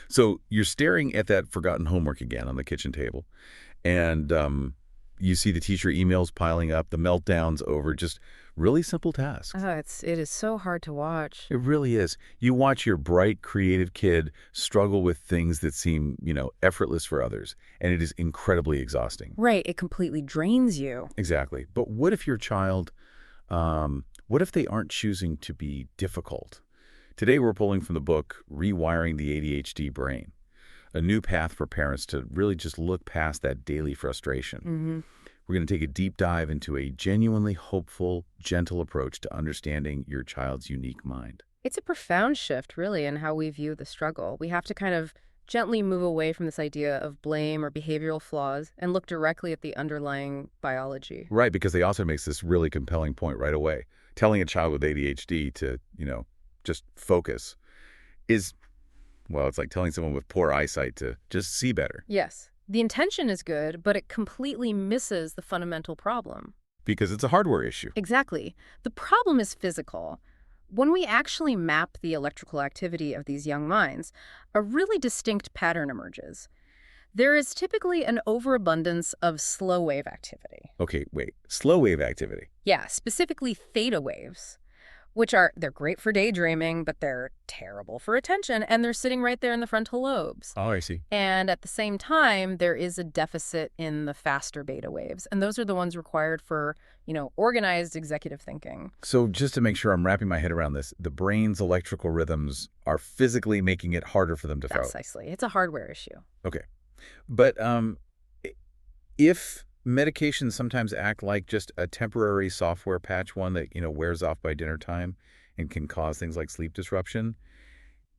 So you're staring at that forgotten homework again on the kitchen table, and you see the teacher emails piling up, the meltdowns over just really simple tasks. Oh, it is so hard to watch. It really is. You watch your bright, creative kid struggle with things that seem, effortless for others, and it is incredibly exhausting. Right, it completely drains you. Exactly. But what if your child, what if they aren't choosing to be difficult? Today we're pulling from the book, Rewiring the ADHD Brain, a new path for parents to really just look past that daily frustration. Hmm. We're going to take a deep dive into a genuinely hopeful, gentle approach to understanding your child's unique mind. It's a profound shift, really, in how we view the struggle. We have to kind of gently move away from this idea of blame or behavioral flaws and look directly at the underlying biology. Right, because the author makes this really compelling point right away. Telling a child with ADHD to, just focus is, well, it's like telling someone with poor eyesight to just see better. Yes, the intention is good, but it completely misses the fundamental problem. Because it's a hardware issue. Exactly. The problem is physical. When we actually map the electrical activity of these young minds, a really distinct pattern emerges. There is typically an overabundance of slow wave activity. Okay, wait. Slow wave activity. Yeah, specifically theta waves, they're great for daydreaming, but they're terrible for attention, and they're sitting right there in the frontal lobes. Oh, I see. And at the same time, there is a deficit in the faster beta waves, and those are the ones required for, organized executive thinking. So just to make sure I'm wrapping my head around this, the brain's electrical rhythms are physically making it harder for them to follow. Precisely. It's a hardware issue. Okay. But if medications sometimes act like just a temporary software patch, one that, wears off by dinner time and can cause things like sleep disruption,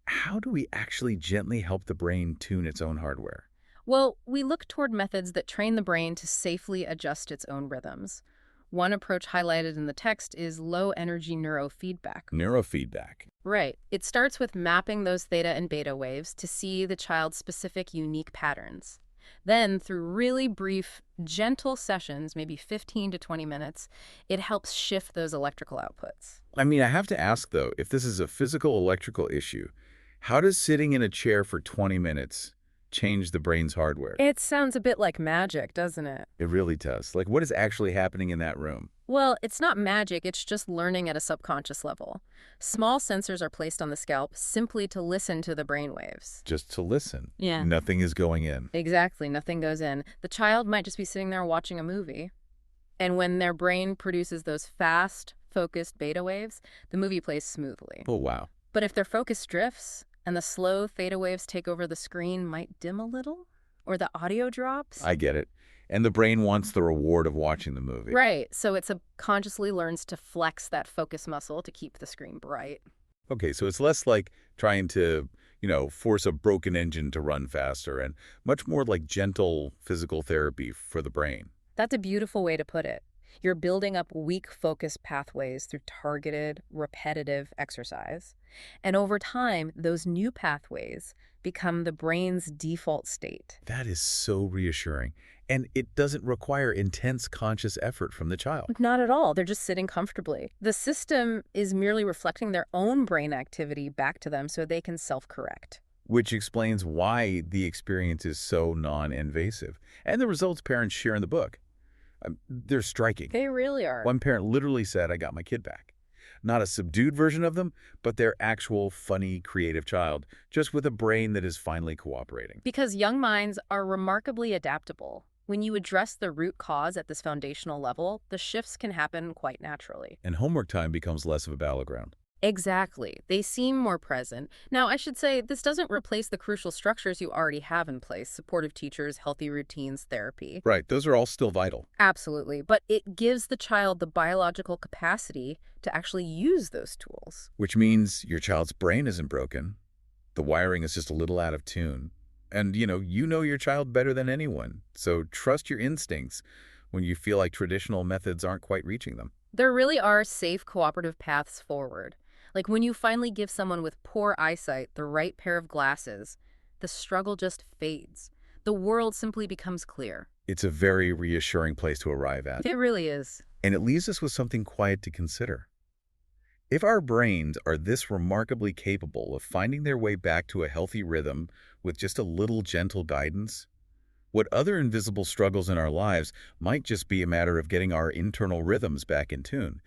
how do we actually gently help the brain tune its own hardware? Well, we look toward methods that train the brain to safely adjust its own rhythms. One approach highlighted in the text is low-energy neurofeedback. Neurofeedback. Right. It starts with mapping those theta and beta waves to see the child's specific unique patterns. Then, through really brief, gentle sessions, maybe 15 to 20 minutes, it helps shift those electrical outputs. I mean, I have to ask, though, if this is a physical electrical issue, how does sitting in a chair for 20 minutes change the brain's hardware? It sounds a bit like magic, doesn't it? It really does. Like, what is actually happening in that room? Well, it's not magic, it's just learning at a subconscious level. Small sensors are placed on the scalp simply to listen to the brain waves. Just to listen. Yeah. Nothing is going in. Exactly, nothing goes in. The child might just be sitting there watching a movie. And when their brain produces those fast, focused beta waves, the movie plays smoothly. Oh, wow. But if their focus drifts and the slow theta waves take over, the screen might dim a little, or the audio drops. I get it. And the brain wants the reward of watching the movie. Right, so it subconsciously learns to flex that focus muscle to keep the screen bright. Okay, so it's less like trying to, force a broken engine to run faster and much more like gentle physical therapy for the brain. That's a beautiful way to put it. You're building up weak focus pathways through targeted, repetitive exercise. And over time, those new pathways become the brain's default state. That is so reassuring. And it doesn't require intense conscious effort from the child. Not at all. They're just sitting comfortably. The system is merely reflecting their own brain activity back to them so they can self-correct. Which explains why the experience is so non-invasive. And the results parents share in the book. They're striking. They really are. One parent literally said, "I got my kid back." Not a subdued version of them, but their actual funny, creative child, just with a brain that is finally cooperating. Because young minds are remarkably adaptable. When you address the root cause at this foundational level, the shifts can happen quite naturally. And homework time becomes less of a battleground. Exactly. They seem more present. Now, I should say, this doesn't replace the crucial structures you already have in place: supportive teachers, healthy routines, therapy. Right, those are all still vital. Absolutely. But it gives the child the biological capacity to actually use those tools. Which means your child's brain isn't broken. The wiring is just a little out of tune. And, you know your child better than anyone. So trust your instincts when you feel like traditional methods aren't quite reaching them. There really are safe cooperative paths forward. Like when you finally give someone with poor eyesight the right pair of glasses, the struggle just fades. The world simply becomes clear. It's a very reassuring place to arrive at. It really is. And it leaves us with something quiet to consider. If our brains are this remarkably capable of finding their way back to a healthy rhythm with just a little gentle guidance, what other invisible struggles in our lives might just be a matter of getting our internal rhythms back in tune.